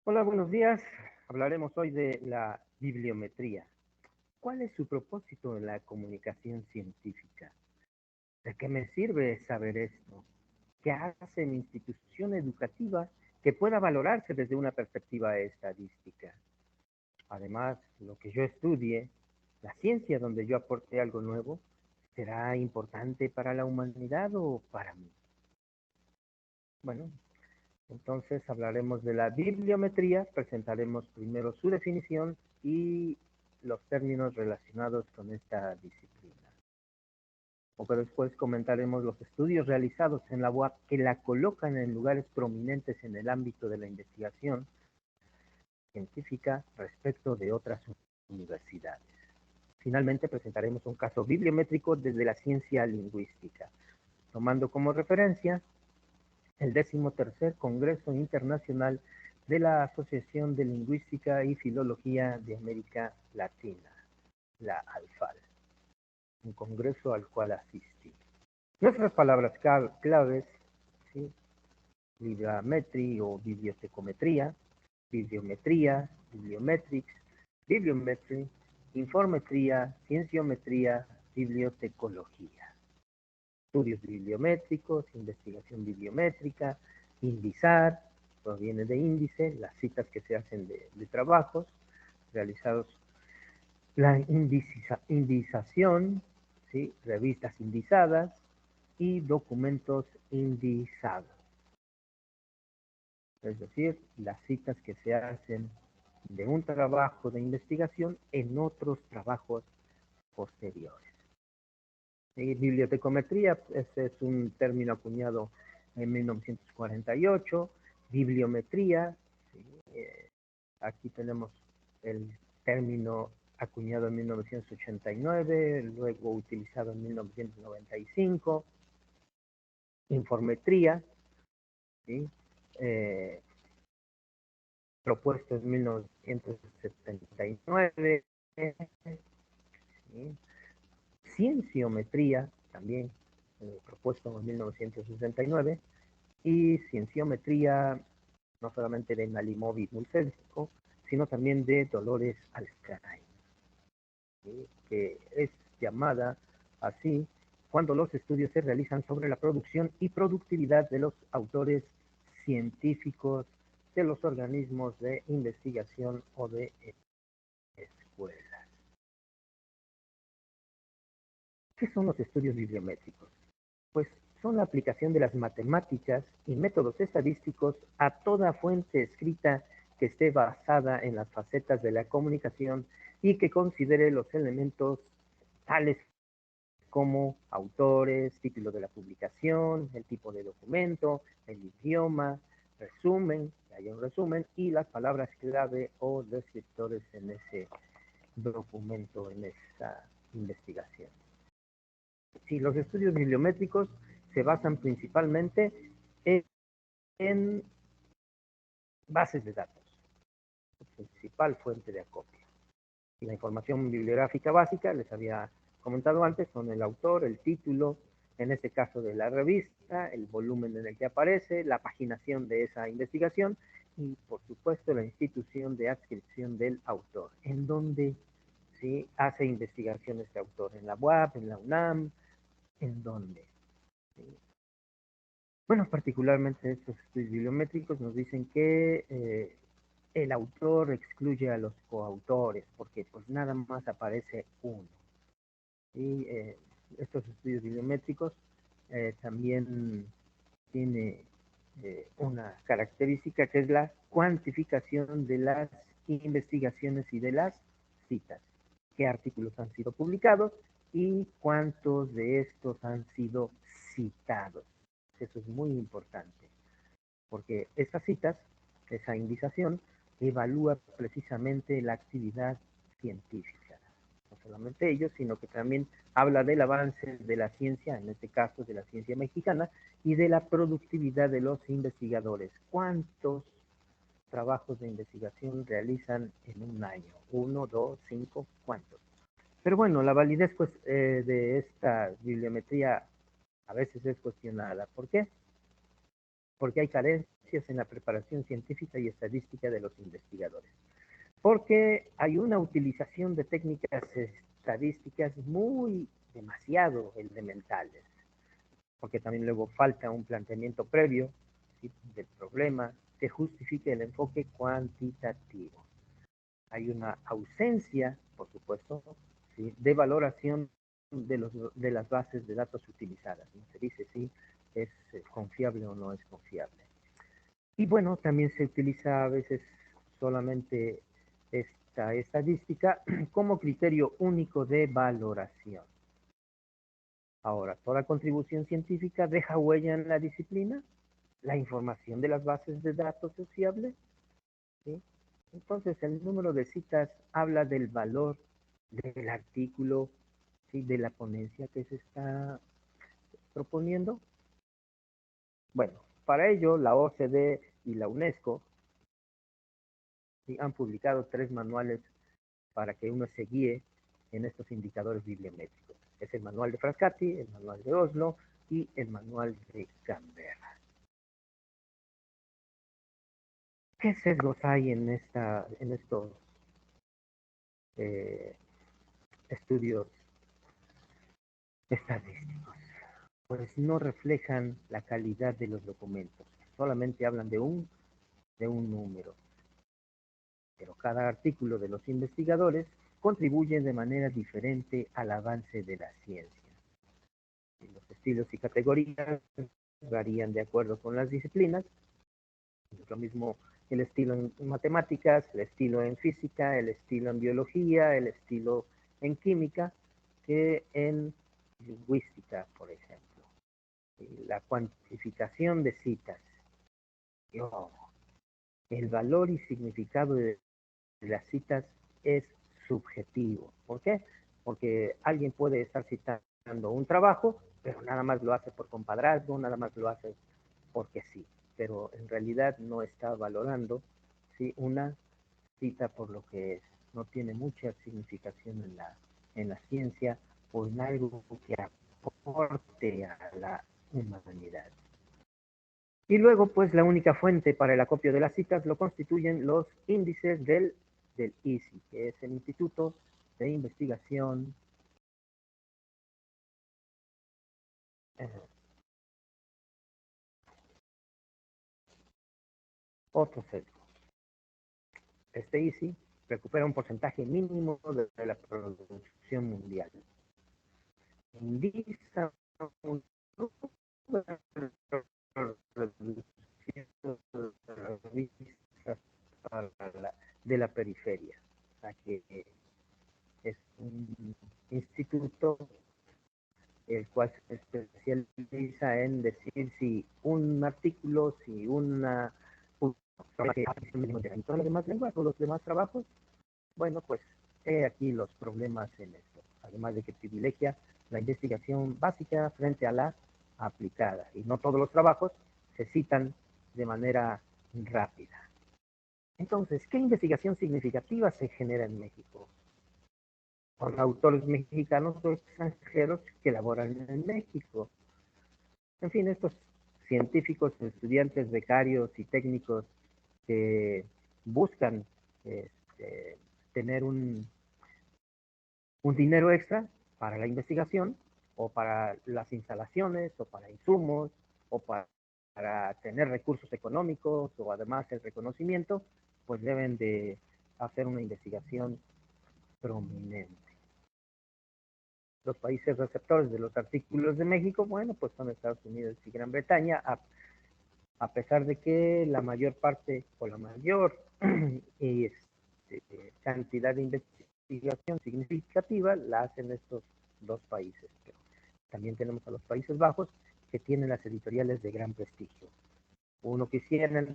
Hola, buenos días. Hablaremos hoy de la bibliometría. ¿Cuál es su propósito en la comunicación científica? ¿De qué me sirve saber esto? ¿Qué hace mi institución educativa que pueda valorarse desde una perspectiva estadística? Además, lo que yo estudie, la ciencia donde yo aporte algo nuevo, ¿será importante para la humanidad o para mí? Bueno, entonces hablaremos de la bibliometría, presentaremos primero su definición y los términos relacionados con esta disciplina. Poco después comentaremos los estudios realizados en la UAP que la colocan en lugares prominentes en el ámbito de la investigación científica respecto de otras universidades. Finalmente presentaremos un caso bibliométrico desde la ciencia lingüística, tomando como referencia el 13º Congreso Internacional de la Asociación de Lingüística y Filología de América Latina, la ALFAL, un congreso al cual asistí. Nuestras palabras claves, ¿sí? Bibliometría o bibliotecometría, bibliometría, bibliometrics, bibliometry, informetría, cienciometría, bibliotecología. Estudios bibliométricos, investigación bibliométrica, indizar, proviene de índice, las citas que se hacen de trabajos realizados, la indización, ¿sí? Revistas indizadas y documentos indizados, es decir, las citas que se hacen de un trabajo de investigación en otros trabajos posteriores. Bibliotecometría, ese es un término acuñado en 1948, bibliometría, ¿sí? Aquí tenemos el término acuñado en 1989, luego utilizado en 1995, informetría, ¿sí? eh, propuesto en 1979, ¿sí? Cienciometría, también propuesto en 1969, y cienciometría no solamente de Nalimov Mulsenko, sino también de Dolores Alcaray, ¿sí? Que es llamada así cuando los estudios se realizan sobre la producción y productividad de los autores científicos de los organismos de investigación o de escuelas. ¿Qué son los estudios bibliométricos? Pues son la aplicación de las matemáticas y métodos estadísticos a toda fuente escrita que esté basada en las facetas de la comunicación y que considere los elementos tales como autores, título de la publicación, el tipo de documento, el idioma, resumen, que haya un resumen, y las palabras clave o descriptores en ese documento, en esa investigación. Sí, los estudios bibliométricos se basan principalmente en bases de datos, principal fuente de acopio. Y la información bibliográfica básica, les había comentado antes, son el autor, el título, en este caso de la revista, el volumen en el que aparece, la paginación de esa investigación y, por supuesto, la institución de adscripción del autor, en donde ¿sí? hace investigación este autor, en la UAP, en la UNAM, en donde. ¿Sí? Bueno, particularmente estos estudios bibliométricos nos dicen que el autor excluye a los coautores, porque pues nada más aparece uno. Y estos estudios bibliométricos también tiene una característica que es la cuantificación de las investigaciones y de las citas. ¿Qué artículos han sido publicados y cuántos de estos han sido citados? Eso es muy importante, porque estas citas, esa indicación, evalúa precisamente la actividad científica. No solamente ello, sino que también habla del avance de la ciencia, en este caso de la ciencia mexicana, y de la productividad de los investigadores. ¿Cuántos trabajos de investigación realizan en un año? ¿Uno, dos, cinco? ¿Cuántos? Pero bueno, la validez pues, de esta bibliometría a veces es cuestionada. ¿Por qué? porque hay carencias en la preparación científica y estadística de los investigadores, porque hay una utilización de técnicas estadísticas muy demasiado elementales, porque también luego falta un planteamiento previo, ¿sí?, del problema que justifique el enfoque cuantitativo. Hay una ausencia, por supuesto, ¿sí?, de valoración de las bases de datos utilizadas. ¿No? Se dice si es confiable o no es confiable. Y bueno, también se utiliza a veces solamente esta estadística como criterio único de valoración. Ahora, toda contribución científica deja huella en la disciplina. La información de las bases de datos es fiable, ¿sí? Entonces, el número de citas habla del valor del artículo, ¿sí?, de la ponencia que se está proponiendo. Bueno, para ello, la OCDE y la UNESCO, ¿sí?, han publicado 3 manuales para que uno se guíe en estos indicadores bibliométricos. Es el manual de Frascati, el manual de Oslo y el manual de Canberra. ¿Qué sesgos hay en estos eh, estudios estadísticos? Pues no reflejan la calidad de los documentos, solamente hablan de un número, pero cada artículo de los investigadores contribuye de manera diferente al avance de la ciencia. Y los estilos y categorías varían de acuerdo con las disciplinas. Es lo mismo el estilo en matemáticas, el estilo en física, el estilo en biología, el estilo en química, que en lingüística, por ejemplo. Y la cuantificación de citas. Oh, el valor y significado de las citas es subjetivo. ¿Por qué? Porque alguien puede estar citando un trabajo, pero nada más lo hace por compadrazgo, nada más lo hace porque sí, pero en realidad no está valorando, ¿sí?, una cita por lo que es. No tiene mucha significación en la ciencia o en algo que aporte a la humanidad. Y luego, pues, la única fuente para el acopio de las citas lo constituyen los índices del ISI, que es el Instituto de Investigación. eh, Otro sesgo. Este ISI recupera un porcentaje mínimo de la producción mundial. Indica un de la periferia, o sea que es un instituto el cual se especializa en decir si un artículo, si una en todas las demás lenguas o los demás trabajos. Bueno, pues he aquí los problemas en esto, además de que privilegia la investigación básica frente a la aplicada, y no todos los trabajos se citan de manera rápida. Entonces, ¿qué investigación significativa se genera en México? Con autores mexicanos o extranjeros que laboran en México. En fin, estos científicos, estudiantes, becarios y técnicos que buscan tener un dinero extra para la investigación o para las instalaciones o para insumos o para tener recursos económicos o además el reconocimiento, pues deben de hacer una investigación prominente. Los países receptores de los artículos de México, bueno, pues son Estados Unidos y Gran Bretaña, a pesar de que la mayor parte o la mayor cantidad de investigación significativa la hacen estos 2 países. Pero también tenemos a los Países Bajos, que tienen las editoriales de gran prestigio. Uno quisiera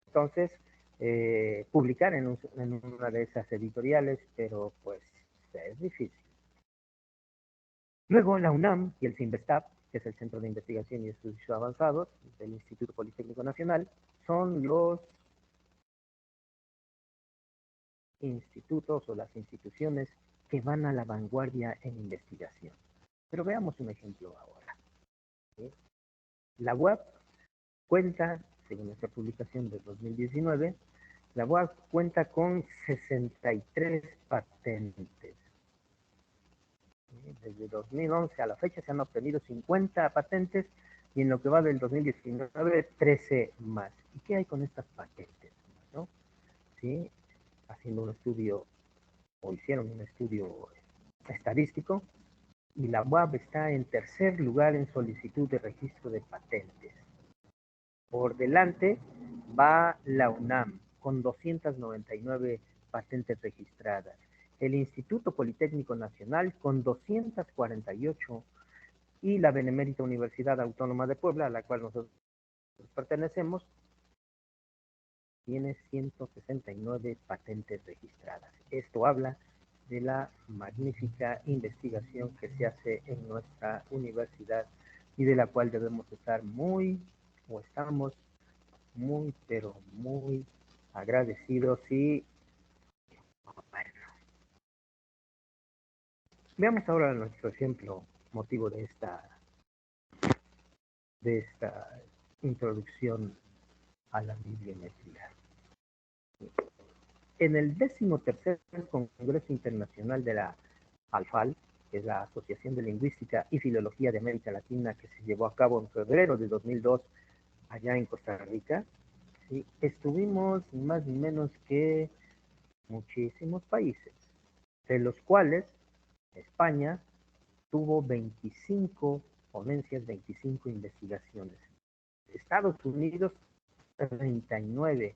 entonces publicar en una de esas editoriales, pero pues es difícil. Luego la UNAM y el CINVESTAB, que es el Centro de Investigación y Estudios Avanzados del Instituto Politécnico Nacional, son los institutos o las instituciones que van a la vanguardia en investigación. Pero veamos un ejemplo ahora. ¿Sí? La web Cuenta, según esta publicación de 2019, la UAP cuenta con 63 patentes. Desde 2011 a la fecha se han obtenido 50 patentes y en lo que va del 2019, 13 más. ¿Y qué hay con estas patentes? ¿No? ¿Sí? Haciendo un estudio, o hicieron un estudio estadístico, y la UAP está en tercer lugar en solicitud de registro de patentes. Por delante va la UNAM con 299 patentes registradas, el Instituto Politécnico Nacional con 248 y la Benemérita Universidad Autónoma de Puebla, a la cual nosotros pertenecemos, tiene 169 patentes registradas. Esto habla de la magnífica investigación que se hace en nuestra universidad y de la cual debemos estar o estamos muy, pero muy agradecidos y bueno. Veamos ahora nuestro ejemplo, motivo de esta introducción a la bibliometría. En el 13º Congreso Internacional de la ALFAL, que es la Asociación de Lingüística y Filología de América Latina, que se llevó a cabo en febrero de 2002 allá en Costa Rica, ¿sí? Estuvimos más ni menos que muchísimos países, de los cuales España tuvo 25 ponencias, 25 investigaciones. Estados Unidos, 39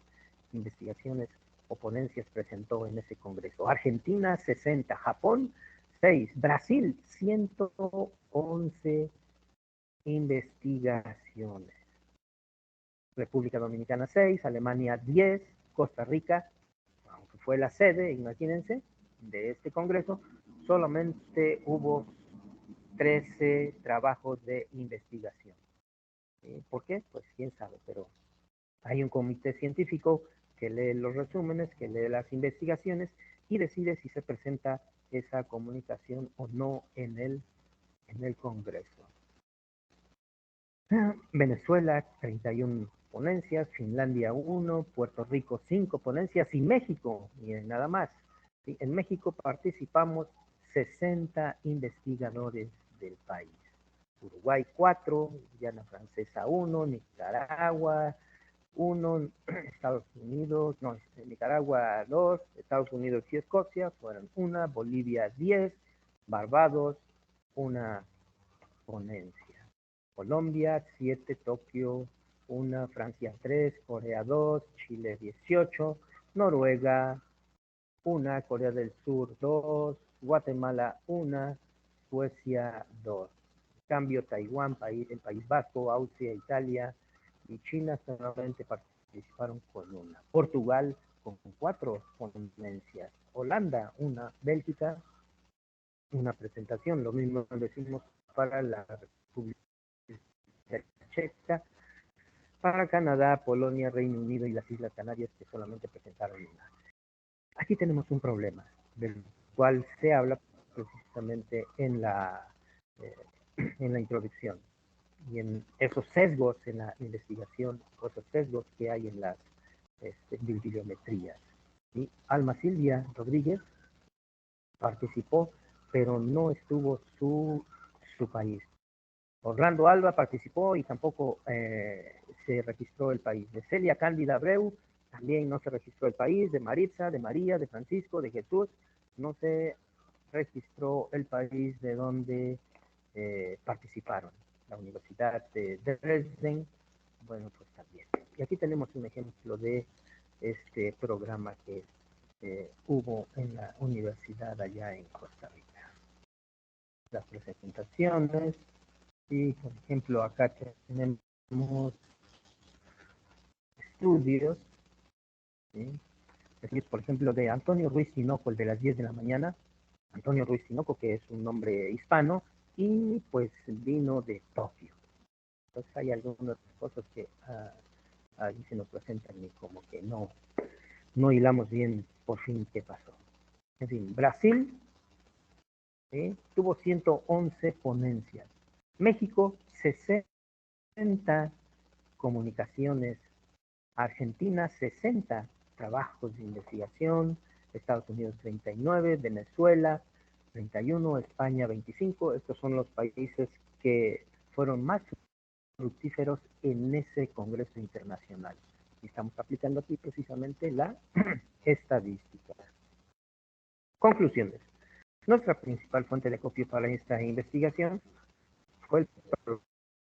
investigaciones o ponencias presentó en ese congreso. Argentina, 60. Japón, 6. Brasil, 111 investigaciones. República Dominicana, 6. Alemania, 10. Costa Rica, aunque fue la sede, imagínense, de este congreso, solamente hubo 13 trabajos de investigación. ¿Por qué? Pues quién sabe, pero hay un comité científico que lee los resúmenes, que lee las investigaciones y decide si se presenta esa comunicación o no en el Congreso. Venezuela, 31 ponencias, Finlandia 1, Puerto Rico 5 ponencias y México, miren nada más. ¿Sí? En México participamos 60 investigadores del país. Uruguay 4, Guyana Francesa 1, Nicaragua 1, Estados Unidos, no, Nicaragua 2, Estados Unidos y Escocia fueron 1, Bolivia 10, Barbados 1 ponencia. Colombia 7, Tokio 1, Francia 3, Corea 2, Chile 18, Noruega 1, Corea del Sur 2, Guatemala 1, Suecia 2. En cambio, Taiwán, el País Vasco, Austria, Italia y China solamente participaron con 1. Portugal con 4 ponencias. Holanda 1, Bélgica 1 presentación. Lo mismo decimos para la República Checa, para Canadá, Polonia, Reino Unido y las Islas Canarias, que solamente presentaron 1. Aquí tenemos un problema, del cual se habla precisamente en la introducción, y en esos sesgos en la investigación, o esos sesgos que hay en las bibliometrías. ¿Sí? Alma Silvia Rodríguez participó, pero no estuvo su país. Orlando Alba participó y tampoco se registró el país. De Celia Cándida Abreu también no se registró el país. De Maritza, de María, de Francisco, de Jesús, no se registró el país de donde participaron. La Universidad de Dresden, bueno, pues también. Y aquí tenemos un ejemplo de este programa que hubo en la universidad allá en Costa Rica. Las presentaciones. Y, por ejemplo, acá tenemos estudios, ¿sí? Por ejemplo, de Antonio Ruiz Tinoco, el de las 10 de la mañana. Antonio Ruiz Tinoco, que es un nombre hispano, y pues vino de Tokio. Entonces hay algunas cosas que ahí se nos presentan y como que no hilamos bien por fin qué pasó. En fin, Brasil tuvo 111 ponencias. México, 60 comunicaciones. Argentina, 60 trabajos de investigación. Estados Unidos, 39. Venezuela, 31. España, 25. Estos son los países que fueron más fructíferos en ese Congreso Internacional. Y estamos aplicando aquí precisamente la estadística. Conclusiones. Nuestra principal fuente de copia para esta investigación fue el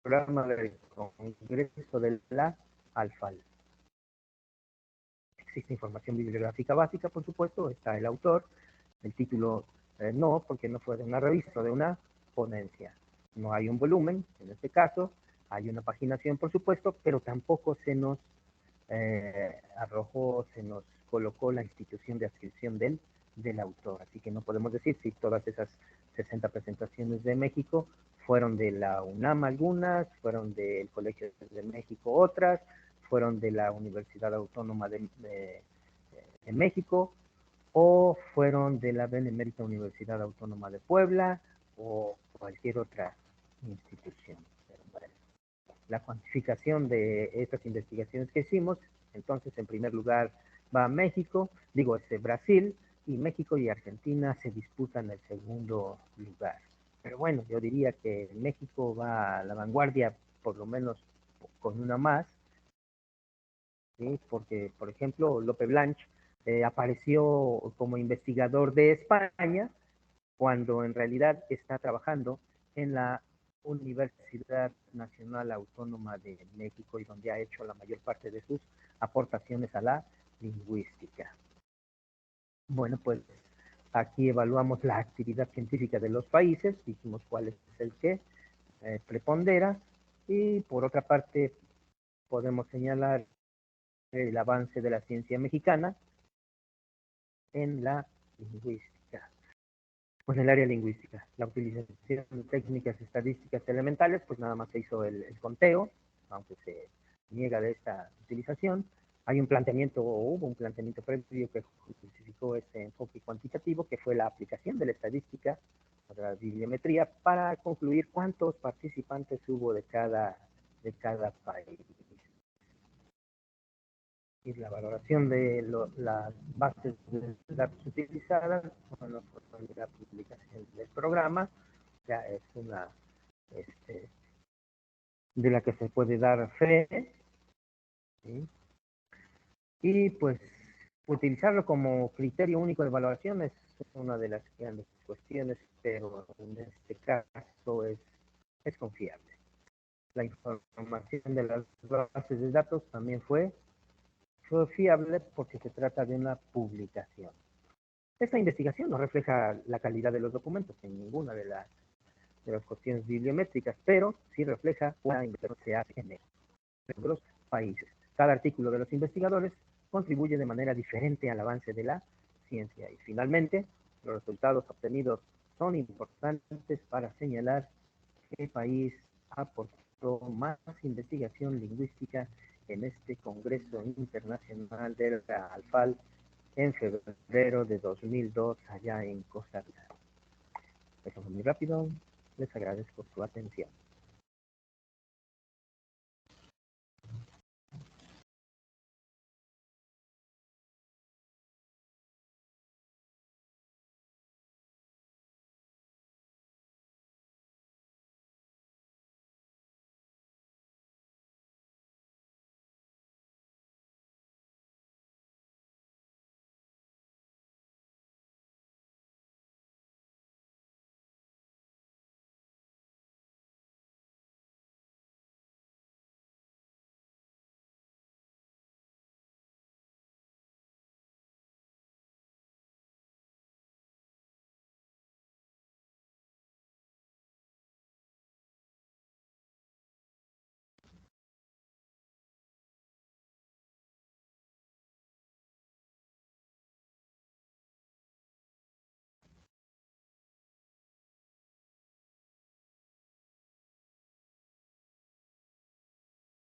programa del Congreso de la ALFAL. Existe información bibliográfica básica, por supuesto, está el autor, el título no, porque no fue de una revista o de una ponencia. No hay un volumen, en este caso, hay una paginación, por supuesto, pero tampoco se nos arrojó, se nos colocó la institución de adscripción del autor. Así que no podemos decir si todas esas 60 presentaciones de México fueron de la UNAM algunas, fueron del Colegio de México otras, fueron de la Universidad Autónoma de México, o fueron de la Benemérita Universidad Autónoma de Puebla, o cualquier otra institución. Pero bueno, la cuantificación de estas investigaciones que hicimos, entonces en primer lugar va México, Brasil, y México y Argentina se disputan el segundo lugar. Pero bueno, yo diría que México va a la vanguardia, por lo menos con una más, ¿sí? Porque, por ejemplo, Lope Blanch apareció como investigador de España, cuando en realidad está trabajando en la Universidad Nacional Autónoma de México y donde ha hecho la mayor parte de sus aportaciones a la lingüística. Bueno, pues aquí evaluamos la actividad científica de los países, dijimos cuál es el que prepondera, y por otra parte podemos señalar el avance de la ciencia mexicana en la lingüística. Pues en el área lingüística, la utilización de técnicas estadísticas elementales, pues nada más se hizo el conteo, aunque se niega de esta utilización. Hay un planteamiento, o hubo un planteamiento previo que justificó este enfoque cuantitativo, que fue la aplicación de la estadística, de la bibliometría, para concluir cuántos participantes hubo de cada país. Y la valoración de las bases de datos utilizadas, bueno, pues la publicación del programa, ya es una de la que se puede dar fe, ¿sí? Y pues utilizarlo como criterio único de evaluación es una de las grandes cuestiones, pero en este caso es confiable. La información de las bases de datos también fue fiable porque se trata de una publicación. Esta investigación no refleja la calidad de los documentos en ninguna de las cuestiones bibliométricas, pero sí refleja una investigación que se hace en los países. Cada artículo de los investigadores contribuye de manera diferente al avance de la ciencia. Y finalmente, los resultados obtenidos son importantes para señalar qué país aportó más investigación lingüística en este Congreso Internacional de la ALFAL en febrero de 2002 allá en Costa Rica. Eso fue muy rápido. Les agradezco su atención.